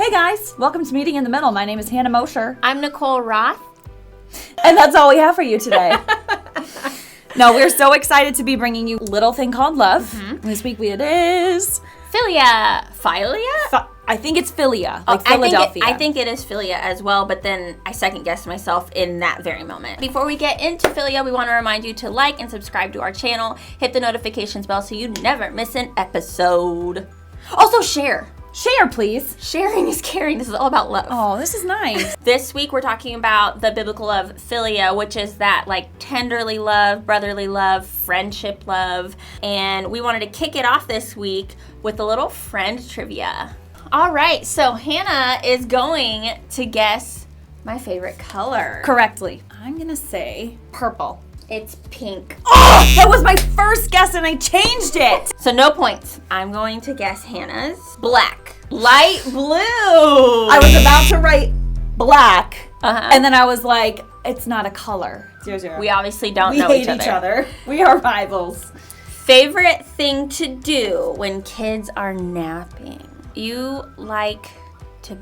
Hey guys, welcome to Meeting in the Middle. My name is Hannah Mosher. I'm Nicole Roth. And that's all we have for you today. No, we're so excited to be bringing you Little Thing Called Love. Mm-hmm. This week it is... Philia. I think it's Philia, like Philadelphia. I think it is Philia as well, but then I second guessed myself in that very moment. Before we get into Philia, we want to remind you to like and subscribe to our channel. Hit the notifications bell so you never miss an episode. Also share. Share, please. Sharing is caring. This is all about love. Oh, this is nice. This week we're talking about the biblical love, Philia, which is that like tenderly love, brotherly love, friendship love. And we wanted to kick it off this week with a little friend trivia. All right, so Hannah is going to guess my favorite color. Correctly. I'm going to say purple. It's pink. Oh, that was my first guess and I changed it. So no points. I'm going to guess Hannah's black. Light blue. I was about to write black, and then I was like, it's not a color. 0-0. We obviously don't know each other. We are rivals. Favorite thing to do when kids are napping? You like to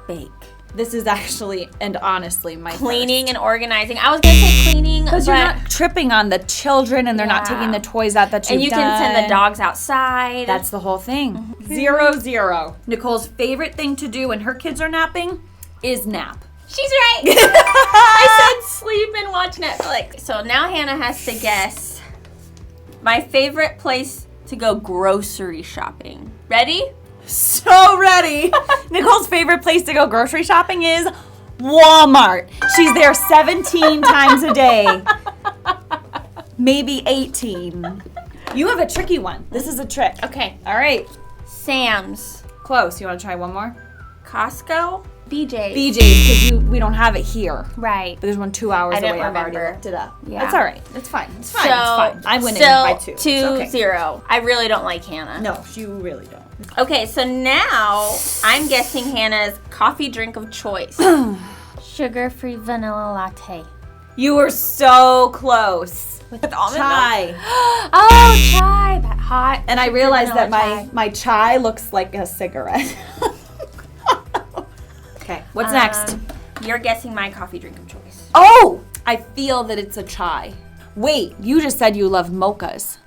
bake. This is actually, and honestly, my cleaning and organizing. I was going to say cleaning, because you're not tripping on the children and they're not taking the toys out that you've done. And you can send the dogs outside. That's the whole thing. Mm-hmm. 0-0. Nicole's favorite thing to do when her kids are napping is nap. She's right. I said sleep and watch Netflix. So now Hannah has to guess my favorite place to go grocery shopping. Ready? So ready. Nicole's favorite place to go grocery shopping is Walmart. She's there 17 times a day. Maybe 18. You have a tricky one. This is a trick. Okay. All right. Sam's. Close. You want to try one more? Costco. BJ's. BJ's, because we don't have it here. Right. But there's one 2 hours away. I've already looked it up. Yeah. That's all right. It's fine. It's fine. So, it's fine. I'm winning by 2. 2-0. I really don't like Hannah. No, you really don't. Okay, so now I'm guessing Hannah's coffee drink of choice. Sugar-free vanilla latte. You were so close. With almond chai. milk. Oh, chai. That hot. And I realized that my chai looks like a cigarette. Okay, what's next? You're guessing my coffee drink of choice. Oh! I feel that it's a chai. Wait, you just said you love mochas.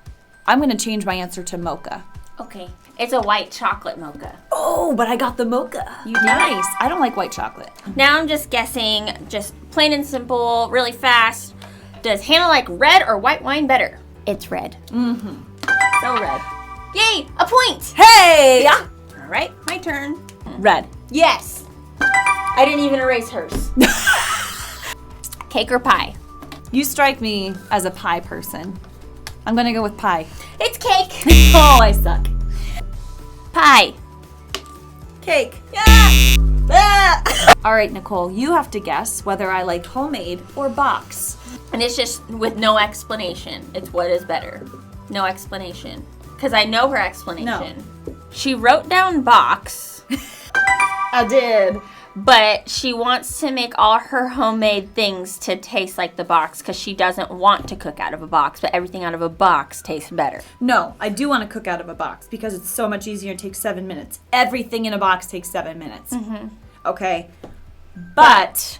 I'm going to change my answer to mocha. Okay. It's a white chocolate mocha. Oh, but I got the mocha. You did? Nice. I don't like white chocolate. Now I'm just guessing, just plain and simple, really fast. Does Hannah like red or white wine better? It's red. Mm-hmm. So red. Yay! A point! Hey! Yeah. All right, my turn. Red. Yes. I didn't even erase hers. Cake or pie? You strike me as a pie person. I'm going to go with pie. It's cake. Oh, I suck. Pie. Cake. Yeah. All right, Nicole, you have to guess whether I like homemade or box. And it's just with no explanation. It's what is better. No explanation. Because I know her explanation. No. She wrote down box. I did. But she wants to make all her homemade things to taste like the box because she doesn't want to cook out of a box, but everything out of a box tastes better. No, I do want to cook out of a box because it's so much easier. It takes 7 minutes. Everything in a box takes 7 minutes. Mm-hmm. Okay. But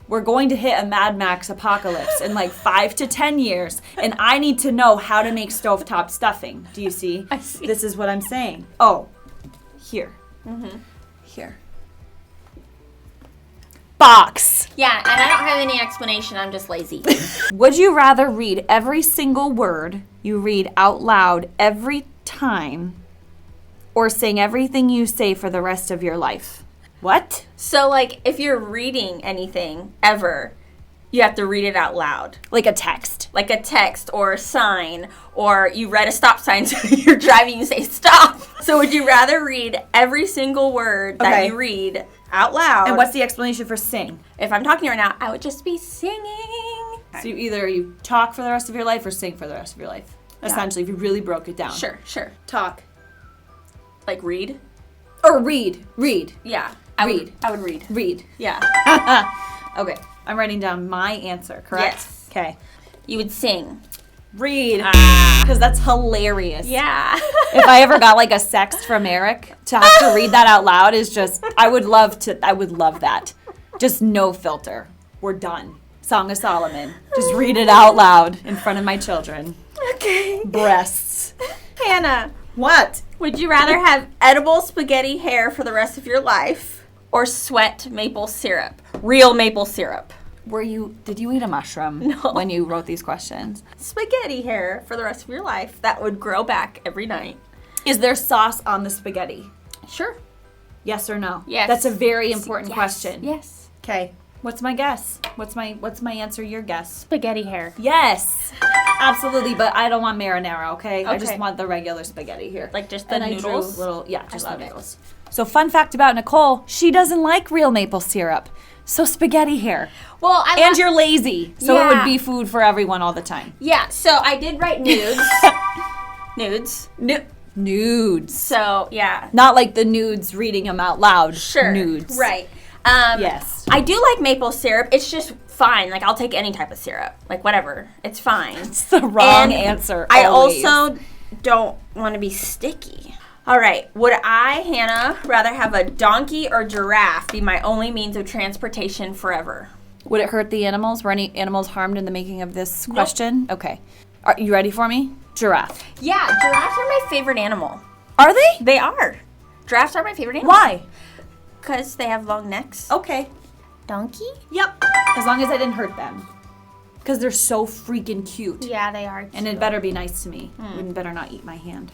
we're going to hit a Mad Max apocalypse in like 5 to 10 years, and I need to know how to make stovetop stuffing. Do you see? I see. This is what I'm saying. Oh, here. Mm-hmm. Here. Box. Yeah, and I don't have any explanation. I'm just lazy. Would you rather read every single word you read out loud every time or sing everything you say for the rest of your life? What? So, like, if you're reading anything ever, you have to read it out loud. Like a text. Like a text or a sign, or you read a stop sign, so you're driving, you say stop. So would you rather read every single word that you read out loud? And what's the explanation for sing? If I'm talking right now, I would just be singing. So you talk for the rest of your life or sing for the rest of your life. Yeah. Essentially, if you really broke it down. Sure. Talk. Like read? Or read. Yeah. I would read. Read. Yeah. Okay. I'm writing down my answer, correct? Yes. Okay. You would sing. Read. Because that's hilarious. Yeah. If I ever got like a sext from Eric to have to read that out loud is just, I would love that. Just no filter. We're done. Song of Solomon. Just read it out loud in front of my children. Okay. Breasts. Hannah, What? would you rather have edible spaghetti hair for the rest of your life or sweat maple syrup? Real maple syrup. Did you eat a mushroom when you wrote these questions? Spaghetti hair for the rest of your life that would grow back every night. Is there sauce on the spaghetti? Sure. Yes or no? Yes. That's a very important question. Yes. Okay. What's my guess? What's my answer? Your guess? Spaghetti hair. Yes. Absolutely, but I don't want marinara, okay? I just Okay. want the regular spaghetti here. Like just the and noodles? Just the love it. noodles. So fun fact about Nicole, she doesn't like real maple syrup. So spaghetti hair. Well, And you're lazy, so it would Yeah. be food for everyone all the time. Yeah, so I did write nudes. Nudes. Nudes. So, yeah. Not like the nudes reading them out loud. Sure. Nudes. Right. Yes. I do like maple syrup. It's just fine. Like, I'll take any type of syrup. Like, whatever. It's fine. It's the wrong And answer. I always. also don't want to be sticky. All right. Would I, Hannah, rather have a donkey or giraffe be my only means of transportation forever? Would it hurt the animals? Were any animals harmed in the making of this question? Okay. Are you ready for me? Giraffe. Yeah, giraffes are my favorite animal. Are they? They are. Giraffes are my favorite animal. Why? Because they have long necks. Okay. Donkey? Yep. As long as I didn't hurt them. Because they're so freaking cute. Yeah, they are. And it better be nice to me. It better not eat my hand.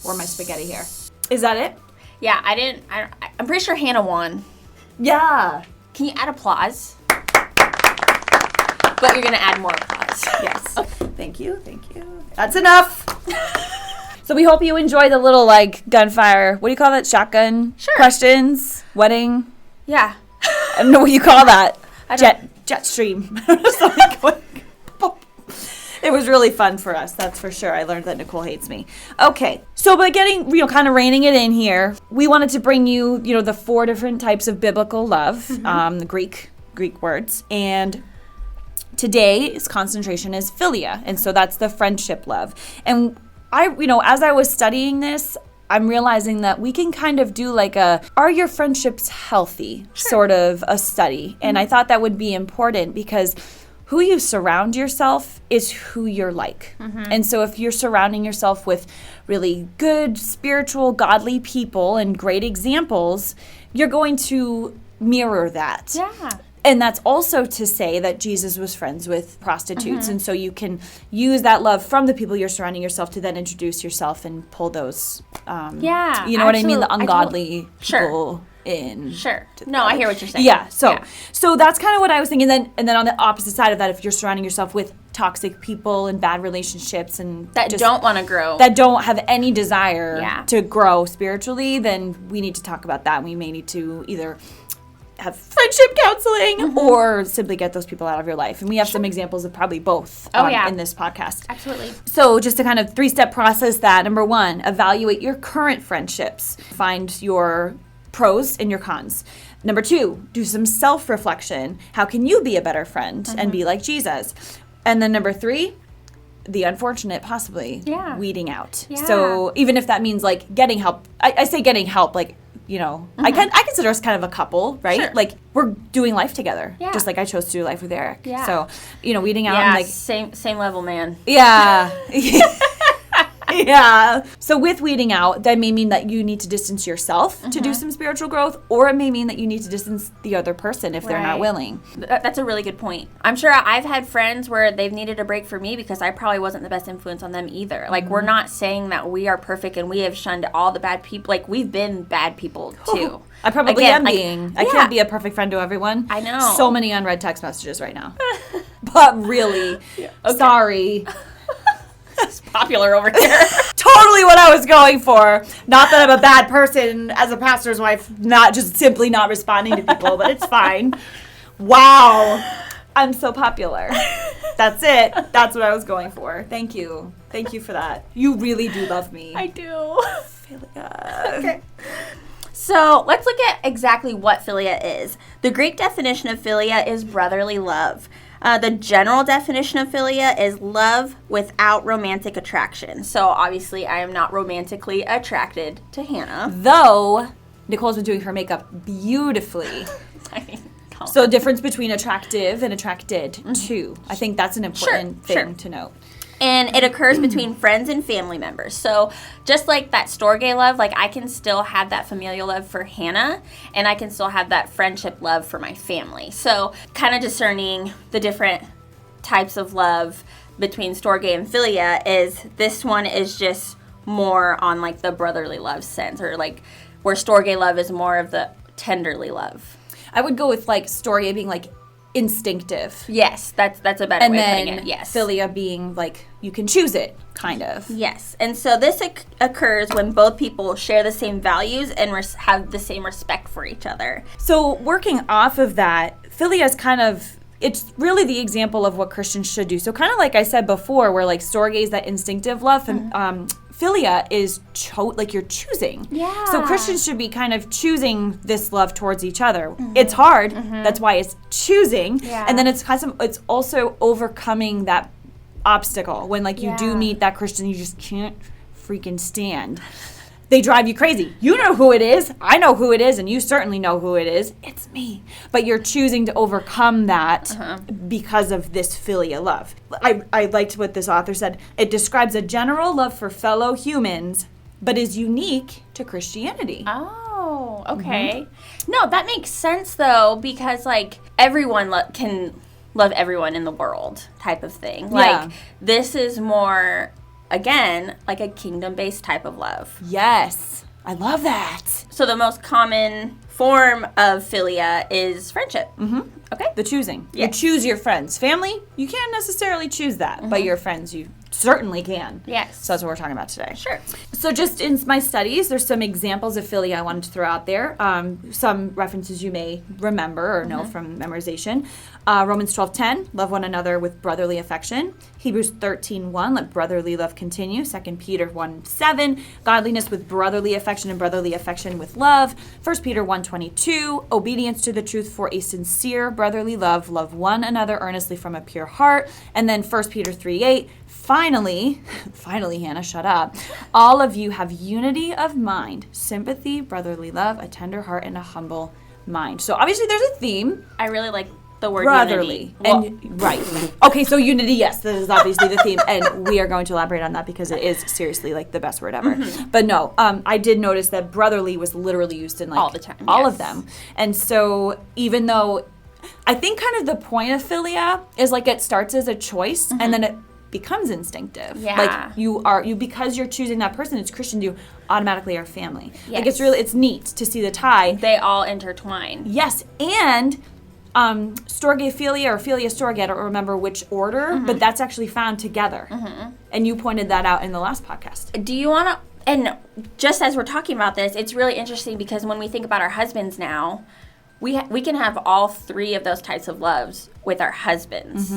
Or my spaghetti hair. Is that it? Yeah, I'm pretty sure Hannah won. Yeah. Can you add applause? But you're going to add more applause. Yes. Thank you. That's enough. So we hope you enjoy the little gunfire. What do you call that? Shotgun questions? Wedding? Yeah. I don't know what you call that. Jet stream. Something going. It was really fun for us, that's for sure. I learned that Nicole hates me. Okay, so by getting, kind of reining it in here, we wanted to bring you, the 4 different types of biblical love, the Greek words, and today's concentration is philia, and so that's the friendship love. And as I was studying this, I'm realizing that we can kind of do are your friendships healthy sort of a study. And I thought that would be important because who you surround yourself is who you're like. And so if you're surrounding yourself with really good, spiritual, godly people and great examples, you're going to mirror that. Yeah. And that's also to say that Jesus was friends with prostitutes. And so you can use that love from the people you're surrounding yourself to then introduce yourself and pull those, Yeah, you know what I mean? The absolutely. ungodly Sure. people in. Sure. No, I hear what you're saying. Yeah, so that's kind of what I was thinking. And then on the opposite side of that, if you're surrounding yourself with toxic people and bad relationships and That don't want to grow. that don't have any desire Yeah. to grow spiritually, then we need to talk about that. We may need to either have friendship counseling or simply get those people out of your life. And we have some examples of probably both in this podcast. Absolutely. So just to kind of 3-step process that, number 1, evaluate your current friendships. Find your pros and your cons. Number 2, do some self-reflection. How can you be a better friend and be like Jesus? And then number 3, the unfortunate, possibly, weeding out. Yeah. So even if that means getting help, I say getting help, I consider us kind of a couple, right? Sure. We're doing life together, Yeah. just like I chose to do life with Eric. Yeah. So, weeding out Yeah, and same level, man. yeah. Yeah. So with weeding out, that may mean that you need to distance yourself to do some spiritual growth, or it may mean that you need to distance the other person if they're not Right. willing. That's a really good point. I'm sure I've had friends where they've needed a break for me because I probably wasn't the best influence on them either. We're not saying that we are perfect and we have shunned all the bad people. We've been bad people too. I probably am being. I can't be a perfect friend to everyone. I know. So many unread text messages right now. But really, sorry. It's popular over here. Totally what I was going for. Not that I'm a bad person as a pastor's wife, not just simply not responding to people, but it's fine. Wow. I'm so popular. That's it. That's what I was going for. Thank you. Thank you for that. You really do love me. I do. Philia. Okay. So let's look at exactly what philia is. The Greek definition of philia is brotherly love. The general definition of philia is love without romantic attraction. So obviously I am not romantically attracted to Hannah. Though Nicole's been doing her makeup beautifully. So difference between attractive and attracted too. I think that's an important thing to note. And it occurs between friends and family members. So just like that storge love, like I can still have that familial love for Hannah, and I can still have that friendship love for my family. So kind of discerning the different types of love between storge and philia is this one is just more on like the brotherly love sense, or like where storge love is more of the tenderly love. I would go with like storge being like instinctive. Yes, that's a better way of putting it. Yes. Philia being like you can choose it, kind of. Yes. And so this occurs when both people share the same values and have the same respect for each other. So working off of that, philia is kind of, it's really the example of what Christians should do. So kind of like I said before, where like storge is that instinctive love, and philia is like you're choosing. Yeah. So Christians should be kind of choosing this love towards each other. It's hard. That's why it's choosing. Yeah. And then it's also overcoming that obstacle when like you do meet that Christian you just can't freaking stand. They drive you crazy. You know who it is. I know who it is, and you certainly know who it is. It's me. But you're choosing to overcome that because of this philia love. I liked what this author said. It describes a general love for fellow humans, but is unique to Christianity. Oh, okay. No, that makes sense, though, because, like, everyone can love everyone in the world type of thing. Like, this is more... Again, like a kingdom-based type of love. Yes. I love that. So the most common form of philia is friendship. Okay. The choosing. Yes. You choose your friends. Family, you can't necessarily choose that. But your friends, you certainly can. Yes. So that's what we're talking about today. Sure. So just in my studies, there's some examples of philia I wanted to throw out there. Some references you may remember or know from memorization. Romans 12:10, love one another with brotherly affection. Hebrews 13:1, let brotherly love continue. 2 Peter 1:7, godliness with brotherly affection and brotherly affection with love. 1 Peter 1:22, obedience to the truth for a sincere brotherly love. Love one another earnestly from a pure heart. And then 1 Peter 3:8, finally, Hannah, shut up. All of you have unity of mind, sympathy, brotherly love, a tender heart, and a humble mind. So obviously there's a theme. I really like the word brotherly. Unity. And right. Okay, so unity, yes, that is obviously the theme, and we are going to elaborate on that because it is seriously like the best word ever. But no, I did notice that brotherly was literally used in like all the time. All of them. And so even though I think kind of the point of philia is like it starts as a choice and then it becomes instinctive. Yeah. Like you because you're choosing that person, it's Christian, you automatically are family. Yes. Like it's neat to see the tie. They all intertwine. Yes, and storge philia or philia storge, I don't remember which order, but that's actually found together. And you pointed that out in the last podcast. Do you want to, and just as we're talking about this, it's really interesting because when we think about our husbands now, we can have all three of those types of loves with our husbands.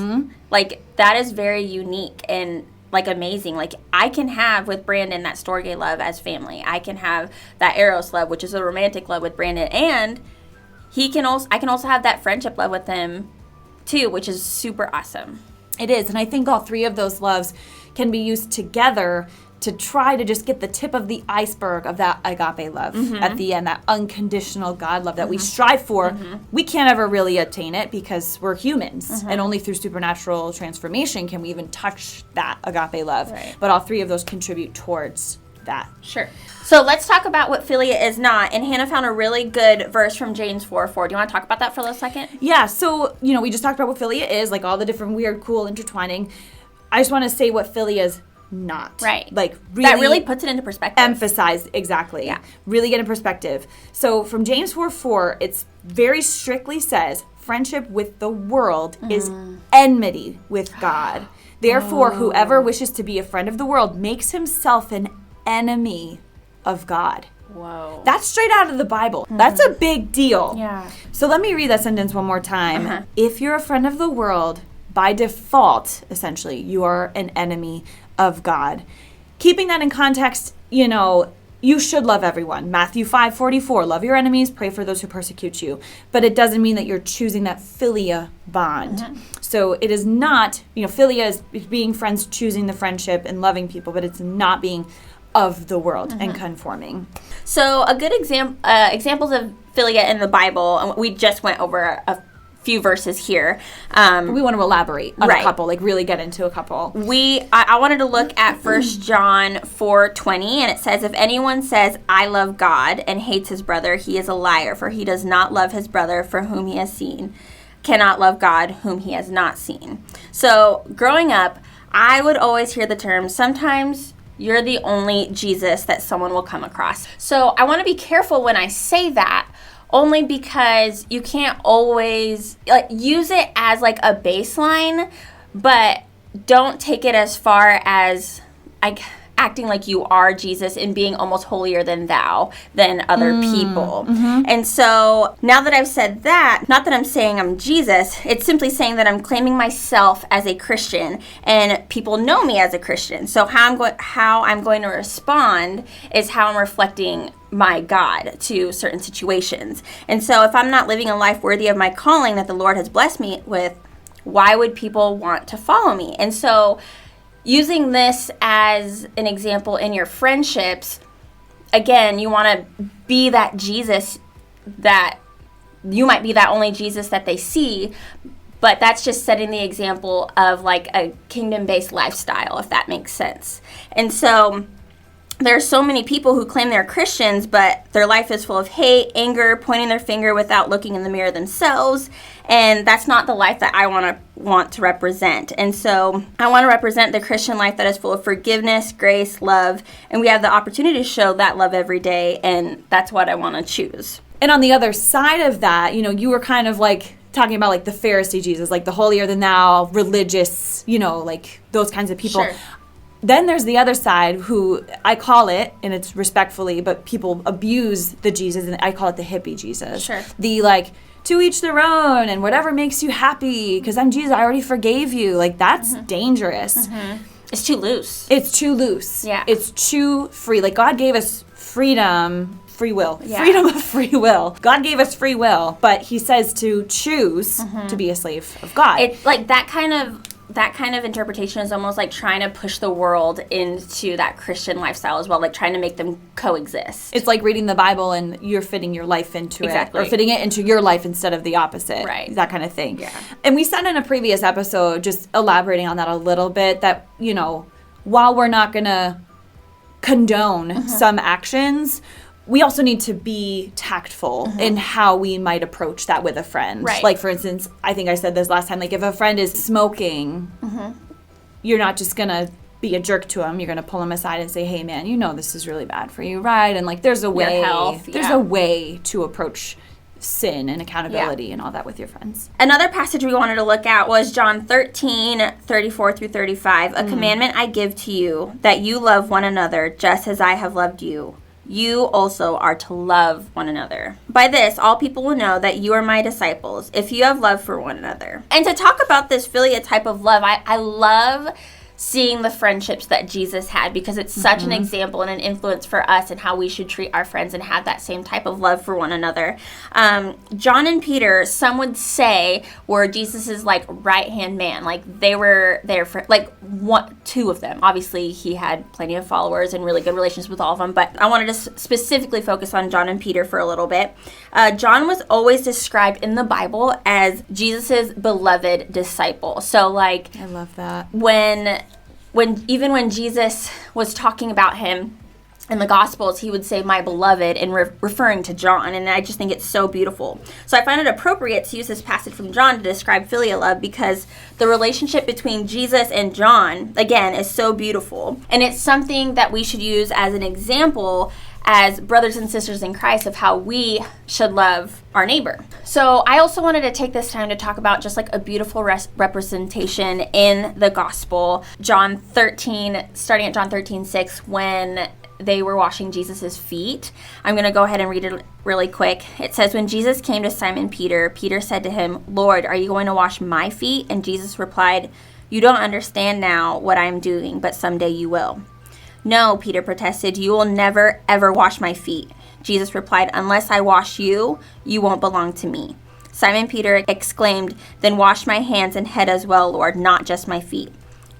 Like, that is very unique and, like, amazing. Like, I can have with Brandon that storge love as family. I can have that eros love, which is a romantic love with Brandon, and I can also have that friendship love with him too, which is super awesome. It is, and I think all three of those loves can be used together to try to just get the tip of the iceberg of that agape love at the end, that unconditional God love that we strive for. We can't ever really attain it because we're humans, and only through supernatural transformation can we even touch that agape love. Right. But all three of those contribute towards that. Sure. So let's talk about what philia is not. And Hannah found a really good verse from James 4:4. Do you want to talk about that for a second? Yeah, so, we just talked about what philia is, like all the different weird, cool intertwining. I just want to say what philia is not. Right. Like, really. That really puts it into perspective. Emphasize, exactly. Yeah. Really get in perspective. So from James 4:4, it's very strictly says, friendship with the world is enmity with God. Therefore, whoever wishes to be a friend of the world makes himself an enemy of God. Whoa. That's straight out of the Bible. That's a big deal. Yeah. So let me read that sentence one more time. If you're a friend of the world, by default, essentially, you are an enemy of God. Keeping that in context, you should love everyone. Matthew 5:44, love your enemies, pray for those who persecute you. But it doesn't mean that you're choosing that philia bond. So it is not, philia is being friends, choosing the friendship and loving people, but it's not being of the world and conforming. So a good examples of philia in the Bible, and we just went over a few verses here. We want to elaborate on a couple, like really get into a couple. I wanted to look at 1 John 4:20, and it says, if anyone says, I love God, and hates his brother, he is a liar, for he does not love his brother for whom he has seen, cannot love God whom he has not seen. So growing up, I would always hear the term, sometimes you're the only Jesus that someone will come across. So I want to be careful when I say that, only because you can't always use it as like a baseline, but don't take it as far as acting like you are Jesus and being almost holier than thou than other people. And so now that I've said that, not that I'm saying I'm Jesus, it's simply saying that I'm claiming myself as a Christian and people know me as a Christian. So how I'm going to respond is how I'm reflecting my God to certain situations. And so if I'm not living a life worthy of my calling that the Lord has blessed me with, why would people want to follow me? And so using this as an example in your friendships, again, you want to be that Jesus that you might be that only Jesus that they see, but that's just setting the example of like a kingdom-based lifestyle, if that makes sense. And so there's so many people who claim they're Christians, but their life is full of hate, anger, pointing their finger without looking in the mirror themselves. And that's not the life that I want to represent. And so I want to represent the Christian life that is full of forgiveness, grace, love. And we have the opportunity to show that love every day. And that's what I want to choose. And on the other side of that, you were kind of like talking about like the Pharisee Jesus, like the holier than thou, religious, like those kinds of people. Sure. Then there's the other side who I call it, and it's respectfully, but people abuse the Jesus, and I call it the hippie Jesus. Sure. The to each their own, and whatever makes you happy, because I'm Jesus, I already forgave you. Like, that's dangerous. It's too loose. It's too loose. Yeah. It's too free. Like, God gave us freedom, free will. Yeah. Freedom of free will. God gave us free will, but he says to choose to be a slave of God. It's like that kind of interpretation is almost like trying to push the world into that Christian lifestyle as well, like trying to make them coexist. It's like reading the Bible and you're fitting your life into it, or fitting it into your life instead of the opposite. Right. That kind of thing. Yeah. And we said in a previous episode, just elaborating on that a little bit, that, while we're not going to condone some actions, we also need to be tactful in how we might approach that with a friend. Right. Like, for instance, I think I said this last time, like, if a friend is smoking, you're not just going to be a jerk to him. You're going to pull him aside and say, hey, man, this is really bad for you, right? And, like, there's a way. Your health, there's a way to approach sin and accountability and all that with your friends. Another passage we wanted to look at was John 13:34 through 35. A commandment I give to you, that you love one another just as I have loved you. You also are to love one another. By this, all people will know that you are my disciples, if you have love for one another. And to talk about this philia type of love, I love seeing the friendships that Jesus had, because it's such an example and an influence for us and how we should treat our friends and have that same type of love for one another. John and Peter, some would say, were Jesus's like right-hand man. Like, they were there for two of them. Obviously, he had plenty of followers and really good relations with all of them, but I wanted to specifically focus on John and Peter for a little bit. John was always described in the Bible as Jesus's beloved disciple. So, like, I love that. When Jesus was talking about him in the Gospels, he would say, my beloved, and referring to John, and I just think it's so beautiful. So I find it appropriate to use this passage from John to describe Philia Love, because the relationship between Jesus and John, again, is so beautiful. And it's something that we should use as an example as brothers and sisters in Christ of how we should love our neighbor. So I also wanted to take this time to talk about just like a beautiful representation in the gospel. John 13, starting at John 13:6, when they were washing Jesus's feet. I'm going to go ahead and read it really quick. It says, when Jesus came to Simon Peter, Peter said to him, Lord, are you going to wash my feet? And Jesus replied, you don't understand now what I'm doing, but someday you will. "No," Peter protested, "you will never, ever wash my feet." Jesus replied, "Unless I wash you, you won't belong to me." Simon Peter exclaimed, "Then wash my hands and head as well, Lord, not just my feet."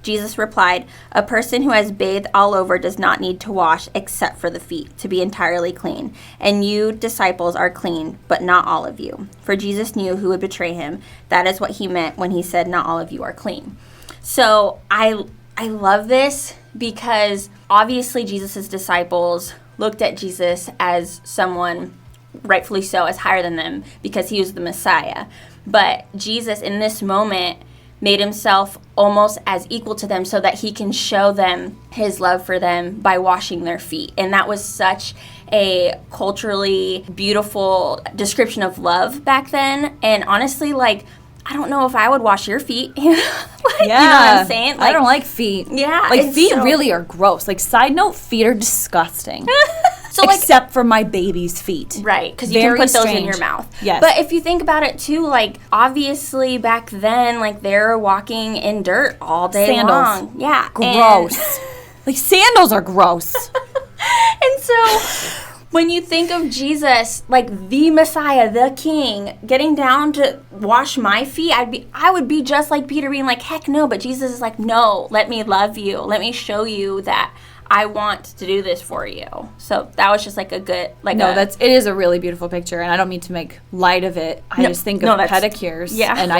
Jesus replied, "A person who has bathed all over does not need to wash except for the feet, to be entirely clean. And you, disciples, are clean, but not all of you." For Jesus knew who would betray him. That is what he meant when he said, "Not all of you are clean." So I love this because obviously Jesus' disciples looked at Jesus as someone, rightfully so, as higher than them because he was the Messiah. But Jesus in this moment made himself almost as equal to them so that he can show them his love for them by washing their feet. And that was such a culturally beautiful description of love back then. And honestly, like, I don't know if I would wash your feet. Like, Yeah. You know what I'm saying? Like, I don't like feet. Yeah. Like, feet really are gross. Like, side note, feet are disgusting. So, like, except for my baby's feet. right, because you can Very put those in strange. your mouth. Yes. But if you think about it too, like, obviously back then, like, they're walking in dirt all day Sandals. long. Yeah. Gross. Like, sandals are gross. And so when you think of Jesus, like the Messiah, the King, getting down to wash my feet, I would be just like Peter, being like, heck no. But Jesus is like, no, let me love you. Let me show you that I want to do this for you. So that was just like a good, like, it is a really beautiful picture, and I don't mean to make light of it. I just think of pedicures, and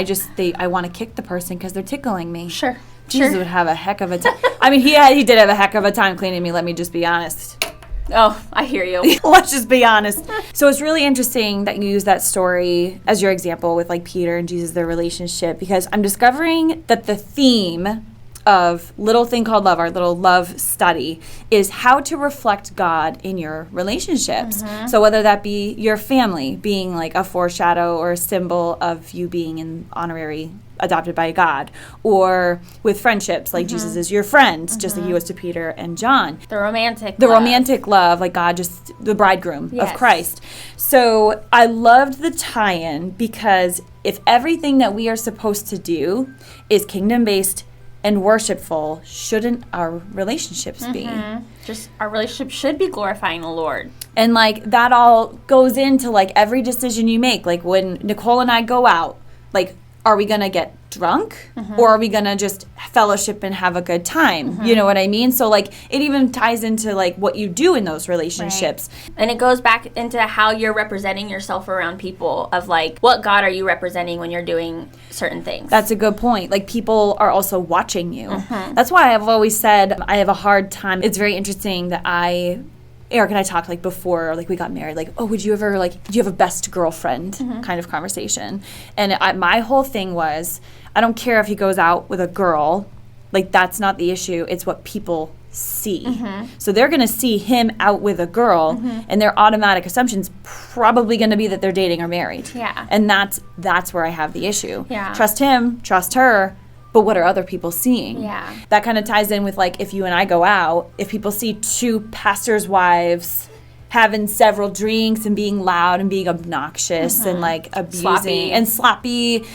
I want to kick the person because they're tickling me. Sure. Jesus would have a heck of a time. I mean, he did have a heck of a time cleaning me. Let me just be honest. Oh, I hear you. Let's just be honest. So it's really interesting that you use that story as your example with like Peter and Jesus, their relationship, because I'm discovering that the theme of Little Thing Called Love, our little love study, is how to reflect God in your relationships. Mm-hmm. So whether that be your family being like a foreshadow or a symbol of you being an honorary adopted by God, or with friendships, like Jesus is your friend, just like he was to Peter and John. The romantic love, like God, just the bridegroom of Christ. So I loved the tie-in because if everything that we are supposed to do is kingdom-based and worshipful, shouldn't our relationships be? Just our relationship should be glorifying the Lord. And like that all goes into like every decision you make. Like when Nicole and I go out, like, are we gonna get drunk or are we gonna just fellowship and have a good time? You know what I mean? So like it even ties into like what you do in those relationships. Right. And it goes back into how you're representing yourself around people, of like, what God are you representing when you're doing certain things? That's a good point. Like people are also watching you. That's why I've always said I have a hard time. It's very interesting that Eric and I talked like before, like we got married, like, oh, would you ever like, do you have a best girlfriend kind of conversation? And my whole thing was, I don't care if he goes out with a girl, like that's not the issue. It's what people see. So they're going to see him out with a girl and their automatic assumption's probably going to be that they're dating or married. Yeah. And that's where I have the issue. Yeah. Trust him, trust her. But what are other people seeing? Yeah. That kind of ties in with, like, if you and I go out, if people see two pastors' wives having several drinks and being loud and being obnoxious and, like, abusing sloppy,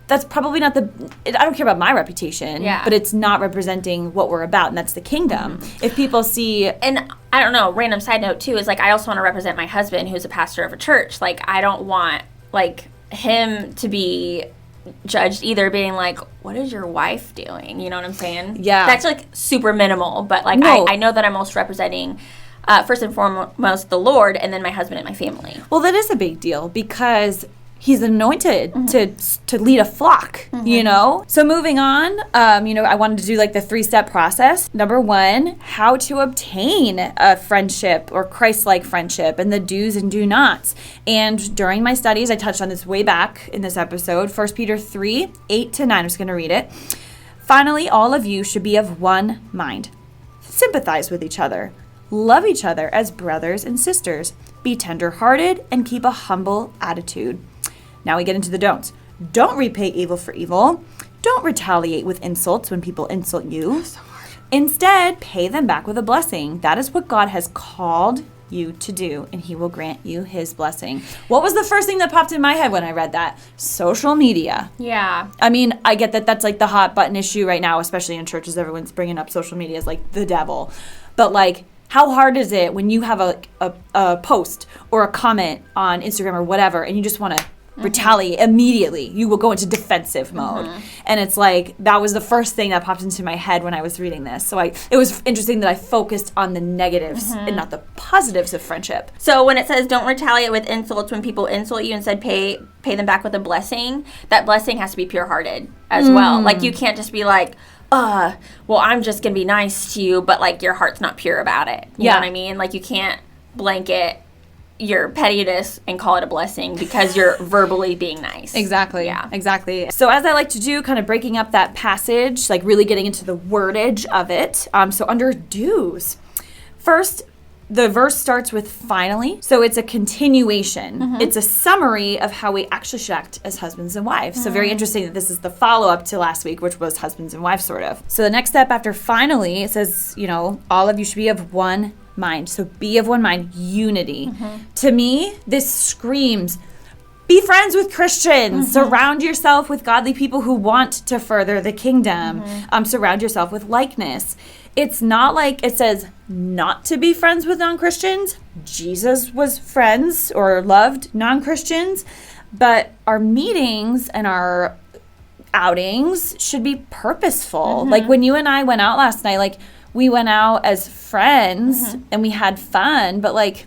that's probably not I don't care about my reputation, but it's not representing what we're about, and that's the kingdom. If people see... And I don't know, random side note, too, is, like, I also want to represent my husband, who's a pastor of a church. Like, I don't want, like, him to be judged either, being like, what is your wife doing? You know what I'm saying? Yeah. That's like super minimal, but like I know that I'm most representing first and foremost the Lord, and then my husband and my family. Well, that is a big deal because he's anointed to lead a flock, you know? So moving on, I wanted to do like the 3-step process. Number 1, how to obtain a friendship or Christ-like friendship and the do's and do nots. And during my studies, I touched on this way back in this episode, 1 Peter 3, 8-9. I'm just going to read it. Finally, all of you should be of one mind. Sympathize with each other. Love each other as brothers and sisters. Be tenderhearted and keep a humble attitude. Now we get into the don'ts. Don't repay evil for evil. Don't retaliate with insults when people insult you. So hard. Instead, pay them back with a blessing. That is what God has called you to do, and he will grant you his blessing. What was the first thing that popped in my head when I read that? Social media. Yeah. I mean, I get that that's like the hot button issue right now, especially in churches. Everyone's bringing up social media as like the devil. But like, how hard is it when you have a post or a comment on Instagram or whatever, and you just want to retaliate immediately? You will go into defensive mode. And it's like, that was the first thing that popped into my head when I was reading this. So it was interesting that I focused on the negatives and not the positives of friendship. So when it says don't retaliate with insults when people insult you, instead pay them back with a blessing, that blessing has to be pure-hearted as well. Like, you can't just be like, well, I'm just going to be nice to you, but like your heart's not pure about it. You know what I mean? Like, you can't blanket your pettiness and call it a blessing because you're verbally being nice. Exactly. Yeah. Exactly. So as I like to do, kind of breaking up that passage, like really getting into the wordage of it. So under do's, first, the verse starts with finally. So it's a continuation. It's a summary of how we actually should act as husbands and wives. So very interesting that this is the follow-up to last week, which was husbands and wives, sort of. So the next step after finally, it says, all of you should be of one mind. So be of one mind, unity. To me, this screams, be friends with Christians. Surround yourself with godly people who want to further the kingdom. Surround yourself with likeness. It's not like it says not to be friends with non-Christians. Jesus was friends or loved non-Christians. But our meetings and our outings should be purposeful. Like when you and I went out last night, like we went out as friends and we had fun, but like,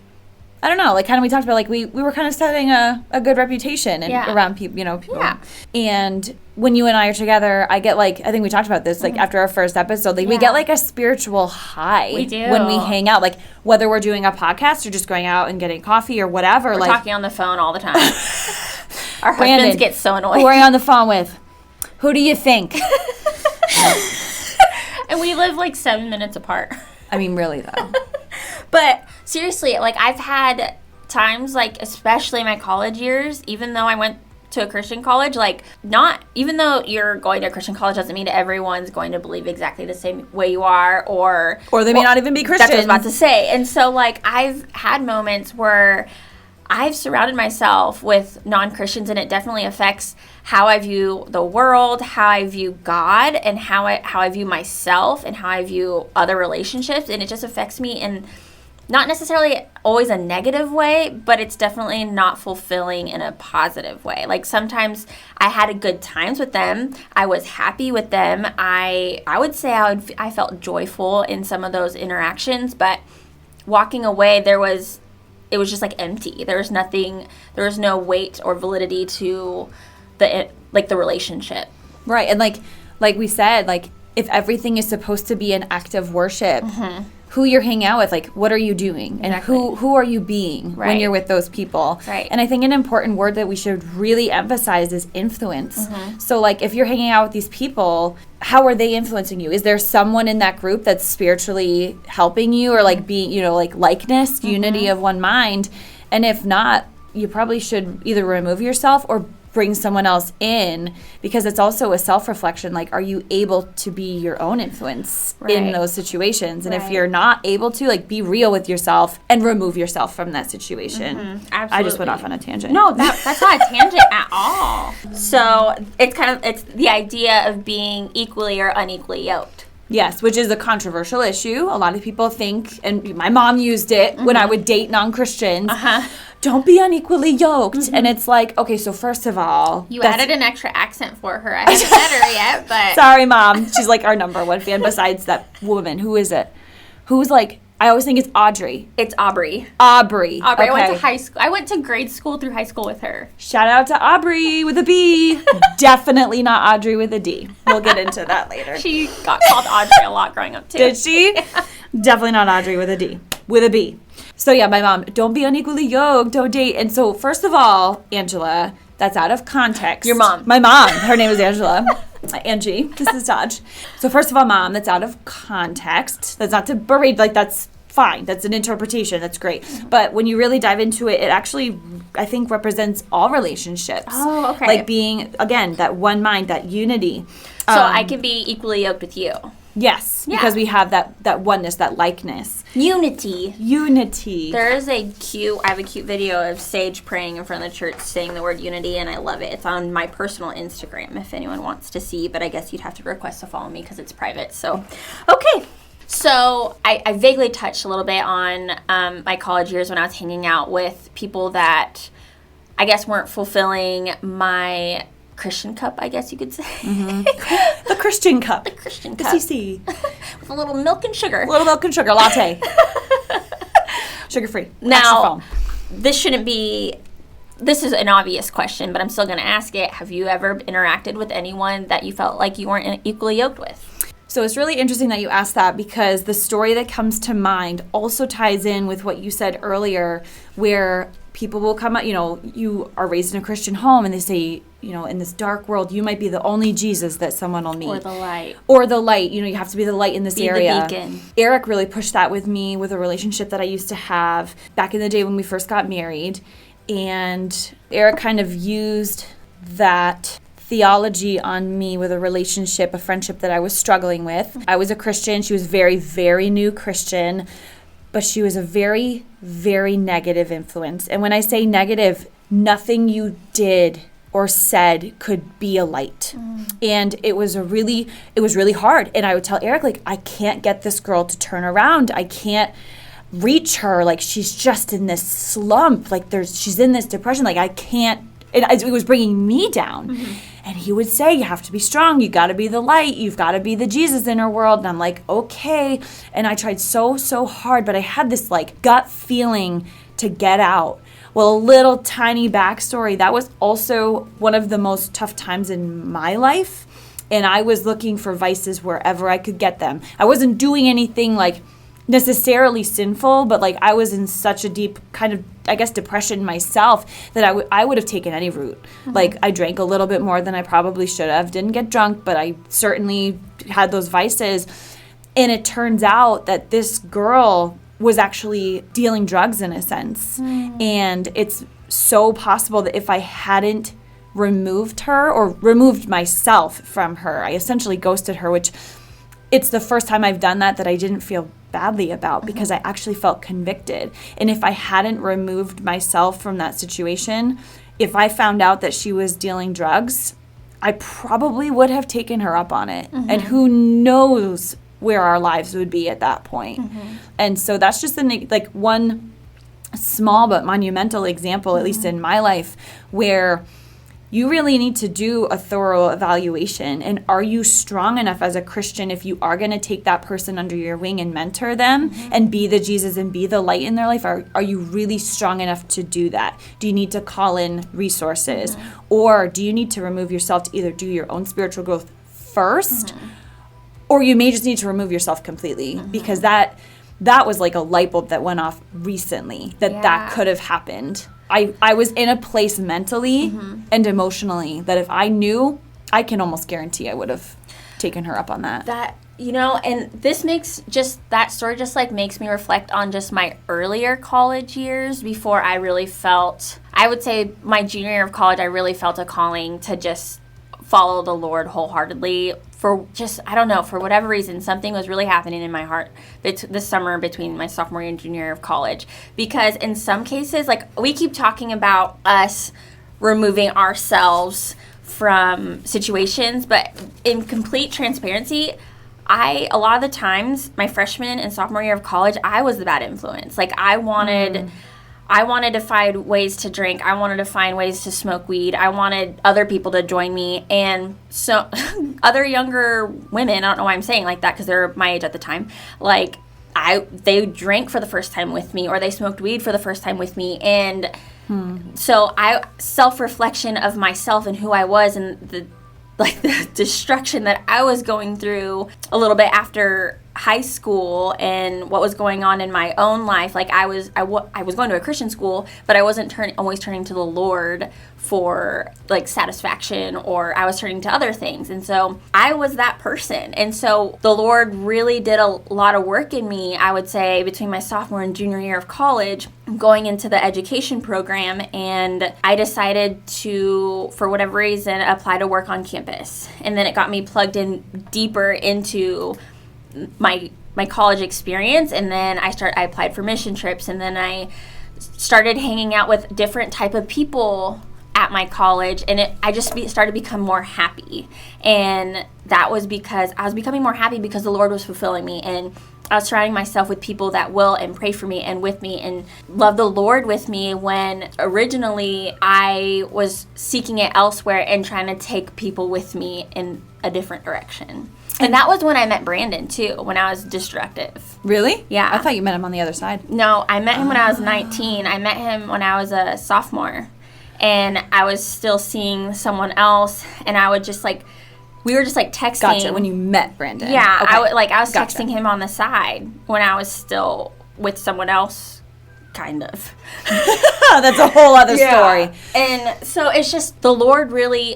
I don't know, like kind of we talked about like we were kind of setting a good reputation and around people, people. Yeah. And when you and I are together, I get like, I think we talked about this, like after our first episode, like we get like a spiritual high. We do. When we hang out, like whether we're doing a podcast or just going out and getting coffee or whatever. We're like talking on the phone all the time. Our Brandon, husbands get so annoyed. Who are you on the phone with? Who do you think? And we live like 7 minutes apart. I mean, really though. But seriously, like I've had times, like especially in my college years, even though I went to a Christian college, like even though you're going to a Christian college doesn't mean everyone's going to believe exactly the same way you are, or they may not even be Christian. That's what I was about to say. And so like I've had moments where I've surrounded myself with non-Christians, and it definitely affects how I view the world, how I view God, and how I view myself, and how I view other relationships. And it just affects me in not necessarily always a negative way, but it's definitely not fulfilling in a positive way. Like sometimes I had good times with them. I was happy with them. I would say I felt joyful in some of those interactions, but walking away, it was just like empty. There was no weight or validity to the relationship. Right. And like we said, like if everything is supposed to be an act of worship, who you're hanging out with, like what are you doing? And who are you being when you're with those people? Right. And I think an important word that we should really emphasize is influence. So like if you're hanging out with these people, how are they influencing you? Is there someone in that group that's spiritually helping you, or like being, like likeness, unity of one mind? And if not, you probably should either remove yourself or bring someone else in, because it's also a self-reflection. Like, are you able to be your own influence in those situations? And if you're not able to, like, be real with yourself and remove yourself from that situation. Absolutely. I just went off on a tangent. No, that's not a tangent at all. So it's the idea of being equally or unequally yoked. Yes, which is a controversial issue. A lot of people think, and my mom used it when I would date non-Christians. Don't be unequally yoked. And it's like, okay, so first of all, you added an extra accent for her. I haven't met her yet, but sorry, Mom. She's like our number one fan besides that woman. Who is it? Who's like, I always think it's Audrey. It's Aubrey. Aubrey. Okay. I went to high school. I went to grade school through high school with her. Shout out to Aubrey with a B. Definitely not Audrey with a D. We'll get into that later. She got called Audrey a lot growing up too. Did she? Yeah. Definitely not Audrey with a D. With a B. So yeah, my mom, don't be unequally yoked, don't date. And so first of all, Angela, that's out of context. Your mom. My mom. Her name is Angela. Angie. This is Dodge. So first of all, Mom, that's out of context. That's not to berate. Like, that's fine. That's an interpretation. That's great. But when you really dive into it, it actually, I think, represents all relationships. Oh, okay. Like being, again, that one mind, that unity. So I can be equally yoked with you. Yes, Yeah. because we have that oneness, that likeness. Unity. Unity. I have a cute video of Sage praying in front of the church saying the word unity, and I love it. It's on my personal Instagram if anyone wants to see, but I guess you'd have to request to follow me because it's private. So, okay. So I vaguely touched a little bit on my college years when I was hanging out with people that I guess weren't fulfilling my Christian cup, I guess you could say. The Christian cup. The Christian The cup. CC. With a little milk and sugar. A little milk and sugar latte. Sugar-free. Now, this is an obvious question, but I'm still going to ask it. Have you ever interacted with anyone that you felt like you weren't equally yoked with? So it's really interesting that you asked that, because the story that comes to mind also ties in with what you said earlier, where people will come out, you are raised in a Christian home and they say, in this dark world, you might be the only Jesus that someone will meet. Or the light. Or the light. You have to be the light in this area. Be the beacon. Eric really pushed that with me with a relationship that I used to have back in the day when we first got married. And Eric kind of used that theology on me with a relationship, a friendship that I was struggling with. I was a Christian. She was very, very new Christian, but she was a very, very negative influence. And when I say negative, nothing you did or said could be a light. And it was really hard. And I would tell Eric, I can't get this girl to turn around. I can't reach her. She's just in this slump. She's in this depression. I can't. It was bringing me down. And he would say, you have to be strong. You got to be the light. You've got to be the Jesus in her world. And I'm like, okay. And I tried so hard, but I had this gut feeling to get out. Well, a little tiny backstory. That was also one of the most tough times in my life. And I was looking for vices wherever I could get them. I wasn't doing anything necessarily sinful, but I was in such a deep kind of, I guess, depression myself that I would have taken any route. I drank a little bit more than I probably should have. Didn't get drunk, but I certainly had those vices. And it turns out that this girl was actually dealing drugs in a sense. And it's so possible that if I hadn't removed her or removed myself from her, I essentially ghosted her, which it's the first time I've done that I didn't feel badly about, because I actually felt convicted. And if I hadn't removed myself from that situation, if I found out that she was dealing drugs, I probably would have taken her up on it. And who knows where our lives would be at that point. And so that's just one small but monumental example, at least in my life, where you really need to do a thorough evaluation. And are you strong enough as a Christian, if you are going to take that person under your wing and mentor them and be the Jesus and be the light in their life? Are you really strong enough to do that? Do you need to call in resources? Or do you need to remove yourself to either do your own spiritual growth first, or you may just need to remove yourself completely? Because that was a light bulb that went off recently, that could have happened. I was in a place mentally and emotionally that if I knew, I can almost guarantee I would have taken her up on that. And this that story makes me reflect on just my earlier college years before I really felt, I would say my junior year of college, I really felt a calling to just follow the Lord wholeheartedly. For just, I don't know, for whatever reason, something was really happening in my heart this summer between my sophomore and junior year of college. Because in some cases, we keep talking about us removing ourselves from situations, but in complete transparency, a lot of the times, my freshman and sophomore year of college, I was the bad influence. I wanted to find ways to drink. I wanted to find ways to smoke weed. I wanted other people to join me. And so other younger women, I don't know why I'm saying like that because they're my age at the time, they drank for the first time with me or they smoked weed for the first time with me. And so self-reflection of myself and who I was and the destruction that I was going through a little bit after high school and what was going on in my own life. I was going to a Christian school, but I wasn't always turning to the Lord for satisfaction, or I was turning to other things. And so I was that person. And so the Lord really did a lot of work in me, I would say, between my sophomore and junior year of college, going into the education program. And I decided to, for whatever reason, apply to work on campus. And then it got me plugged in deeper into my college experience, and then I applied for mission trips, and then I started hanging out with different type of people at my college, and I just started to become more happy. And that was because I was becoming more happy because the Lord was fulfilling me, and I was surrounding myself with people that will and pray for me and with me and love the Lord with me, when originally I was seeking it elsewhere and trying to take people with me in a different direction. And that was when I met Brandon, too, when I was destructive. Really? Yeah. I thought you met him on the other side. No, I met him when I was 19. I met him when I was a sophomore. And I was still seeing someone else, and I would just we were just texting. Gotcha. When you met Brandon. Yeah, Okay. I was Gotcha. texting him on the side when I was still with someone else, kind of. That's a whole other story. And so it's just the Lord really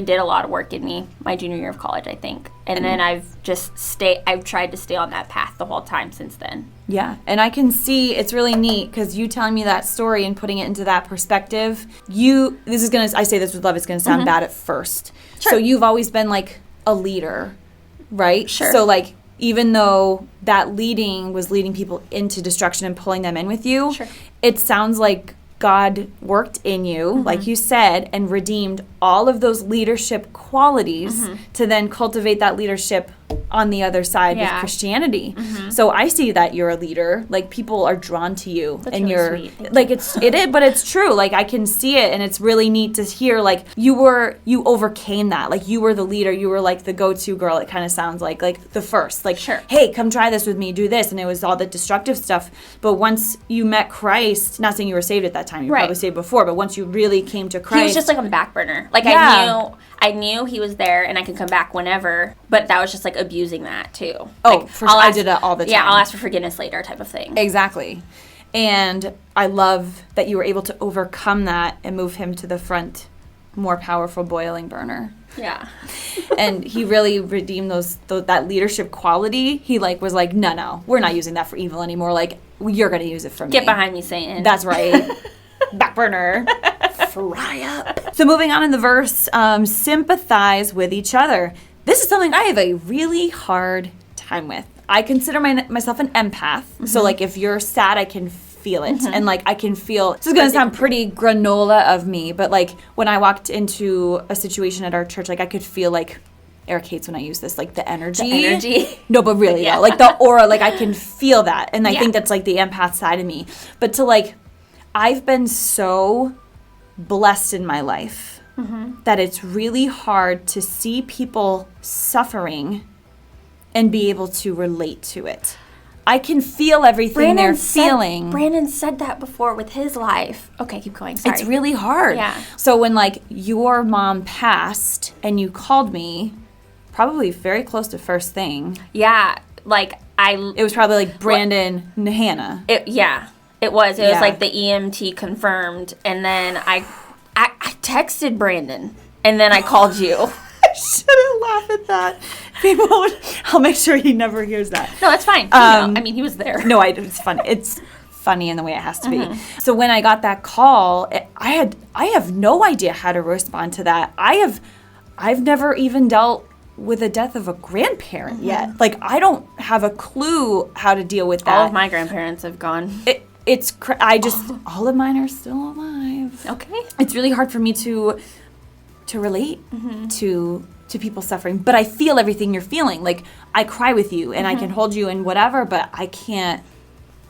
did a lot of work in me my junior year of college, I think. And then I've tried to stay on that path the whole time since then. Yeah, and I can see it's really neat because you telling me that story and putting it into that perspective. I say this with love, it's going to sound bad at first. Sure. So you've always been a leader, right? Sure. So even though that leading was leading people into destruction and pulling them in with you, Sure. It sounds like God worked in you, like you said, and redeemed all of those leadership qualities to then cultivate that leadership on the other side with Christianity. So I see that you're a leader. People are drawn to you. That's and really you're sweet. it is, but it's true. I can see it, and it's really neat to hear you overcame that. You were the leader. You were the go-to girl. It kind of sounds like the first. Sure. Hey, come try this with me, do this. And it was all the destructive stuff. But once you met Christ, not saying you were saved at that time, you were probably saved before, but once you really came to Christ. He was just on the back burner. I knew he was there and I could come back whenever, but that was just abusing that too. I did it all the time. Yeah, I'll ask for forgiveness later type of thing. Exactly. And I love that you were able to overcome that and move him to the front, more powerful boiling burner. Yeah. And he really redeemed that leadership quality. He was no, we're not using that for evil anymore. You're going to use it for me. Get behind me, Satan. That's right. Back burner. Fry up. So moving on in the verse, sympathize with each other. This is something I have a really hard time with. I consider myself an empath. So if you're sad, I can feel it. And I can feel, this is going to sound pretty granola of me, but when I walked into a situation at our church, I could feel Eric hates when I use this, the energy. The energy. No, but really though, the aura, I can feel that. And I think that's the empath side of me. But to I've been so blessed in my life that it's really hard to see people suffering and be able to relate to it. I can feel everything they're feeling. Brandon said that before with his life. Okay, keep going. Sorry. It's really hard. Yeah. So when your mom passed and you called me, probably very close to first thing. Yeah, It was probably Brandon and Hannah. It was. It was the EMT confirmed, and then I texted Brandon, and then I called you. I shouldn't laugh at that. I'll make sure he never hears that. No, that's fine. He was there. No, it's funny. It's funny in the way it has to be. So when I got that call, I have no idea how to respond to that. I've never even dealt with the death of a grandparent yet. I don't have a clue how to deal with that. All of my grandparents have gone. All of mine are still alive. Okay. It's really hard for me to relate to people suffering, but I feel everything you're feeling. I cry with you and I can hold you and whatever, but I can't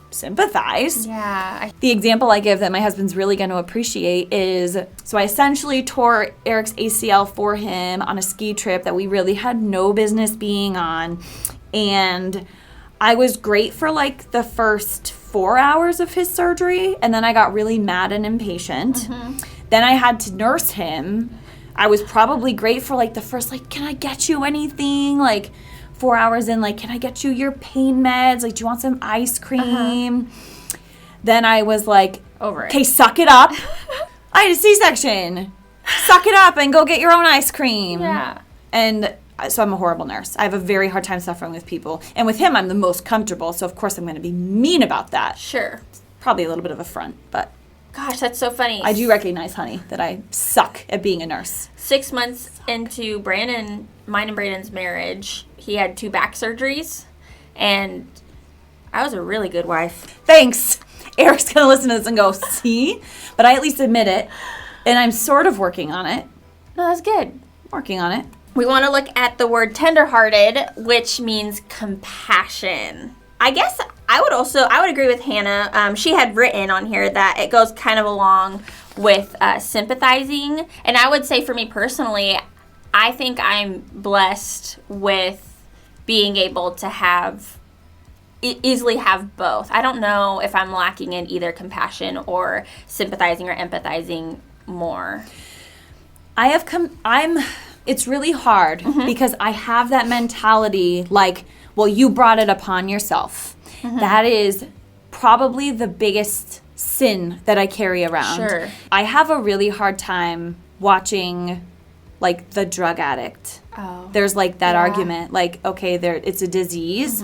sympathize. Yeah. The example I give that my husband's really going to appreciate is, so I essentially tore Eric's ACL for him on a ski trip that we really had no business being on, and I was great for the first 4 hours of his surgery, and then I got really mad and impatient. Then I had to nurse him. I was probably great for the first can I get you anything? 4 hours in, can I get you your pain meds? Do you want some ice cream? Then I was over it. Okay, suck it up. I had a C-section. Suck it up and go get your own ice cream. Yeah. And so I'm a horrible nurse. I have a very hard time suffering with people. And with him, I'm the most comfortable. So, of course, I'm going to be mean about that. Sure. Probably a little bit of a front, but Gosh, that's so funny. I do recognize, honey, that I suck at being a nurse. 6 months into mine and Brandon's marriage, He had 2 back surgeries, and I was a really good wife. Thanks. Eric's going to listen to this and go, see? But I at least admit it, and I'm sort of working on it. No, that's good. Working on it. We want to look at the word tenderhearted, which means compassion. I guess I would agree with Hannah. She had written on here that it goes kind of along with sympathizing. And I would say for me personally, I think I'm blessed with being able to easily have both. I don't know if I'm lacking in either compassion or sympathizing or empathizing more. It's really hard because I have that mentality like, well, you brought it upon yourself. That is probably the biggest sin that I carry around. Sure. I have a really hard time watching like the drug addict. Oh. There's like that argument, like, okay, it's a disease,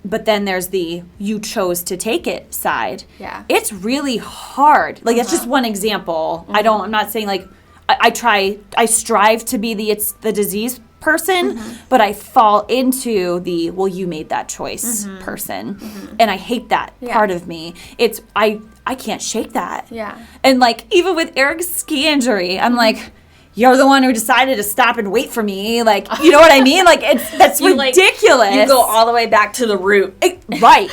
but then there's the you chose to take it side. Yeah. It's really hard. Like, that's just one example. I'm not saying like, I strive to be it's the disease person, but I fall into the, well, you made that choice person. And I hate that part of me. I can't shake that. Yeah. And like, even with Eric's ski injury, I'm like, you're the one who decided to stop and wait for me. Like, you know what I mean? Like, that's ridiculous. You go all the way back to the root. Right.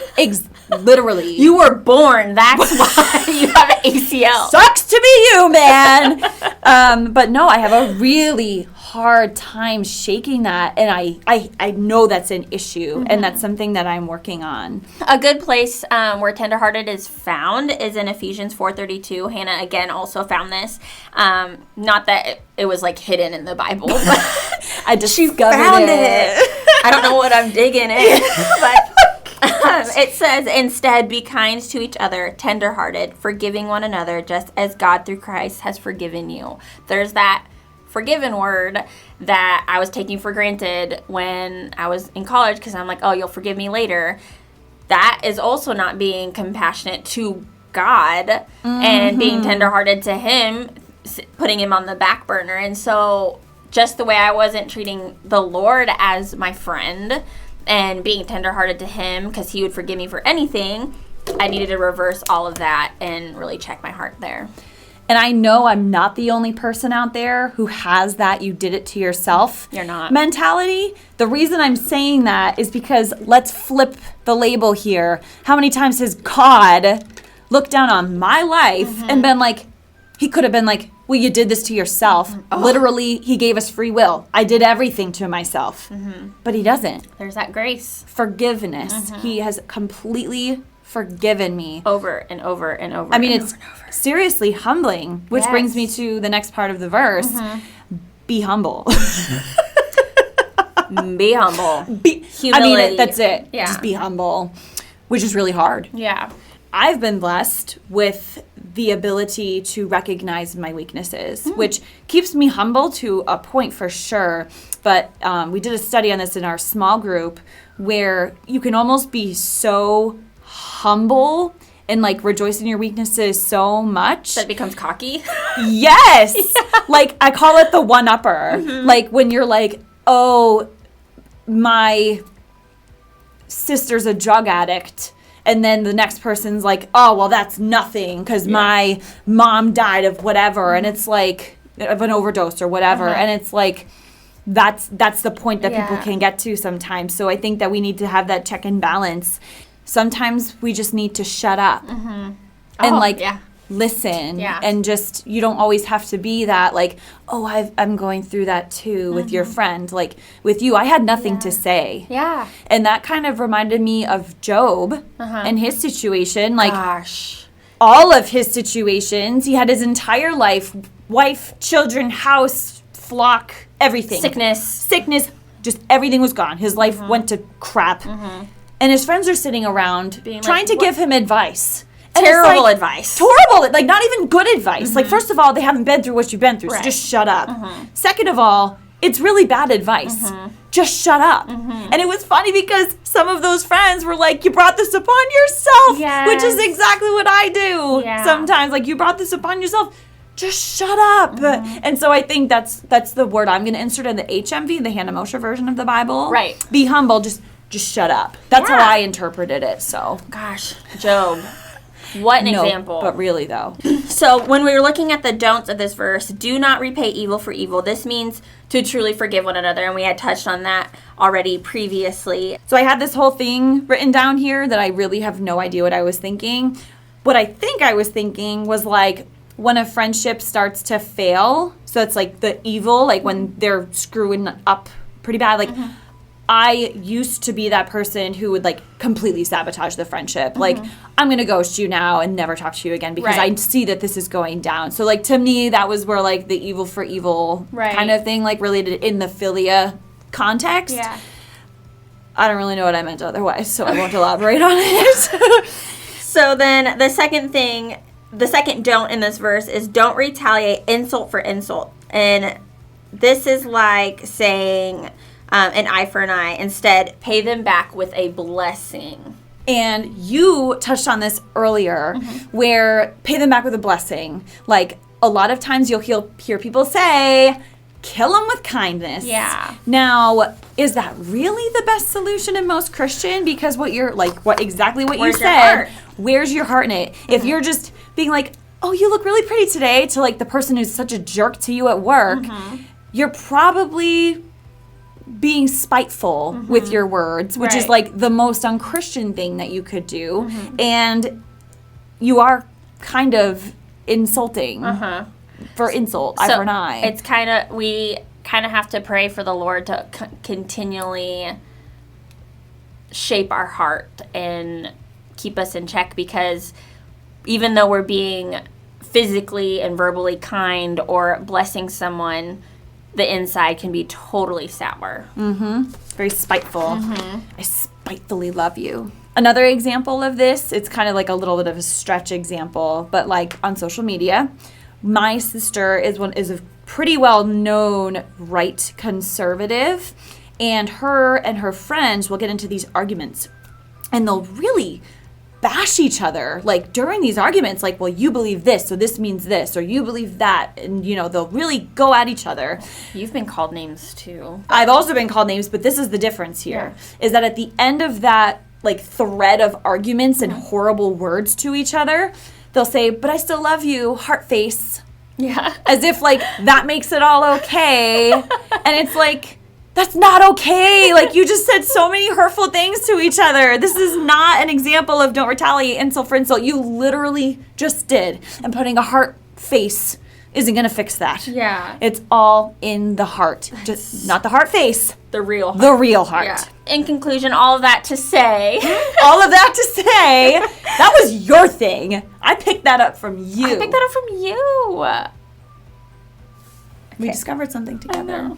Literally. You were born. That's why you have an ACL. Sucks to be you, man. But no, I have a really hard time shaking that. And I know that's an issue. And that's something that I'm working on. A good place where tenderhearted is found is in Ephesians 4:32. Hannah, again, also found this. Not that it was like hidden in the Bible, but I discovered it. I don't know what I'm digging in, but it says, instead, be kind to each other, tenderhearted, forgiving one another, just as God through Christ has forgiven you. There's that forgiven word that I was taking for granted when I was in college because I'm like, oh, you'll forgive me later. That is also not being compassionate to God and being tenderhearted to him, putting him on the back burner. And so just the way I wasn't treating the Lord as my friend and being tenderhearted to him because he would forgive me for anything, I needed to reverse all of that and really check my heart there. And I know I'm not the only person out there who has that you did it to yourself You're not. mentality. The reason I'm saying that is because let's flip the label here. How many times has God looked down on my life and been like, he could have been like, well, you did this to yourself. Literally, he gave us free will. I did everything to myself. But he doesn't. There's that grace. Forgiveness. He has completely forgiven me. Over and over and over. I mean, it's seriously humbling, which brings me to the next part of the verse. Be humble. Be humble. Humility. I mean, that's it. Yeah. Just be humble, which is really hard. Yeah. I've been blessed with the ability to recognize my weaknesses, which keeps me humble to a point for sure. But we did a study on this in our small group where you can almost be so humble and like rejoice in your weaknesses so much That becomes cocky. Yes. Like, I call it the one-upper. Like, when you're like, oh, my sister's a drug addict. And then the next person's like, oh, well, that's nothing because my mom died of whatever. And it's like, of an overdose or whatever. And it's like, that's the point that people can get to sometimes. So I think that we need to have that check and balance. Sometimes we just need to shut up and listen. And just, you don't always have to be that like, oh, I'm going through that too with your friend. Like with you, I had nothing to say. Yeah. And that kind of reminded me of Job and his situation. Like, Gosh. all of his situations, he had his entire life, wife, children, house, flock, everything. Sickness, just everything was gone. His life went to crap. And his friends are sitting around trying to give him advice. And Terrible advice. Horrible. Like, not even good advice. Like, first of all, they haven't been through what you've been through, so just shut up. Second of all, it's really bad advice. Just shut up. And it was funny because some of those friends were like, you brought this upon yourself, which is exactly what I do sometimes. Like, you brought this upon yourself. just shut up. And so I think that's the word I'm going to insert in the HMV, the Hannah Mosher version of the Bible. Right. Be humble, just shut up. That's how I interpreted it, so. Gosh, Job. What an example. But really, though. So when we were looking at the don'ts of this verse, do not repay evil for evil. This means to truly forgive one another, and we had touched on that already previously. So I had this whole thing written down here that I really have no idea what I was thinking. What I think I was thinking was like when a friendship starts to fail, so it's like the evil, like when they're screwing up pretty bad, like I used to be that person who would like completely sabotage the friendship. Like, I'm going to ghost you now and never talk to you again because I see that this is going down. So like to me, that was where like the evil for evil kind of thing, like related in the Philia context. Yeah. I don't really know what I meant otherwise, so I won't elaborate on it. So then the second don't in this verse is don't retaliate insult for insult. And this is like saying an eye for an eye. Instead, pay them back with a blessing. And you touched on this earlier, where pay them back with a blessing. Like, a lot of times you'll hear people say, kill them with kindness. Yeah. Now, is that really the best solution in most Christian? Because what you said, where's your heart in it? If you're just being like, oh, you look really pretty today, to like the person who's such a jerk to you at work, you're probably being spiteful with your words, which is like the most unchristian thing that you could do. And you are kind of insulting for insult, eye for an eye. It's we kind of have to pray for the Lord to continually shape our heart and keep us in check, because even though we're being physically and verbally kind or blessing someone, the inside can be totally sour. Very spiteful. I spitefully love you. Another example of this, it's kind of like a little bit of a stretch example, but like on social media, my sister is a pretty well-known right conservative, and her friends will get into these arguments, and they'll really bash each other, like during these arguments, like, well, you believe this, so this means this, or you believe that, and they'll really go at each other. You've been called names too. I've also been called names, but this is the difference here, is that at the end of that like thread of arguments and horrible words to each other, they'll say, but I still love you, heart face. Yeah. As if like that makes it all okay. And it's like, that's not okay. Like, you just said so many hurtful things to each other. This is not an example of don't retaliate insult for insult. You literally just did. And putting a heart face isn't going to fix that. Yeah. It's all in the heart. Just not the heart face. The real heart. The real heart. Yeah. In conclusion, all of that to say. That was your thing. I picked that up from you. I picked that up from you. We discovered something together.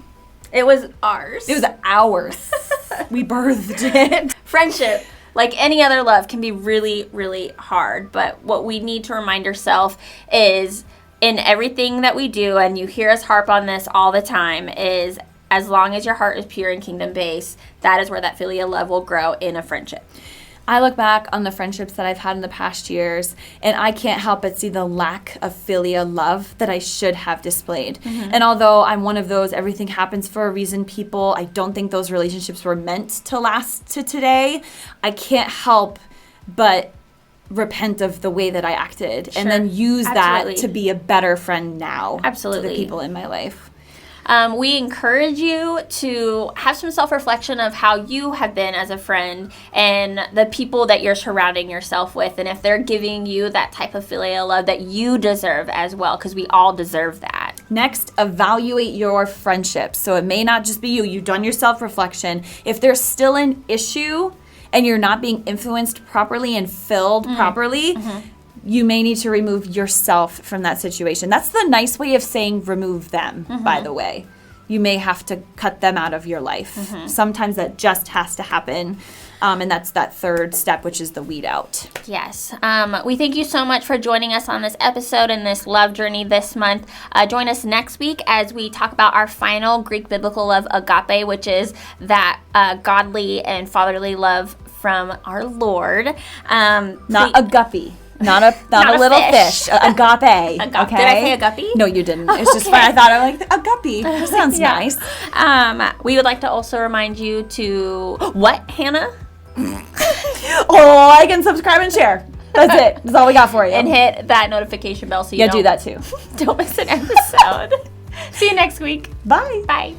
It was ours. It was ours. We birthed it. Friendship, like any other love, can be really, really hard. But what we need to remind ourselves is in everything that we do, and you hear us harp on this all the time, is as long as your heart is pure and kingdom-based, that is where that Philia love will grow in a friendship. I look back on the friendships that I've had in the past years, and I can't help but see the lack of Philia love that I should have displayed. And although I'm one of those everything happens for a reason people, I don't think those relationships were meant to last to today. I can't help but repent of the way that I acted and then use that to be a better friend now to the people in my life. We encourage you to have some self-reflection of how you have been as a friend and the people that you're surrounding yourself with, and if they're giving you that type of filial love that you deserve as well, because we all deserve that. Next, evaluate your friendships. So it may not just be you. You've done your self-reflection. If there's still an issue and you're not being influenced properly and filled properly, you may need to remove yourself from that situation. That's the nice way of saying remove them, by the way. You may have to cut them out of your life. Sometimes that just has to happen. And that's that third step, which is the weed out. Yes. We thank you so much for joining us on this episode and this love journey this month. Join us next week as we talk about our final Greek biblical love, agape, which is that godly and fatherly love from our Lord. Not a guppy. Not a little fish. Agape. Agape. Okay. Did I say agape? No, you didn't. It's just fine. I thought I like agape. That sounds nice. We would like to also remind you to what, Hannah? Like and subscribe and share. That's it. That's all we got for you. And hit that notification bell so you do that too. don't miss an episode. See you next week. Bye. Bye.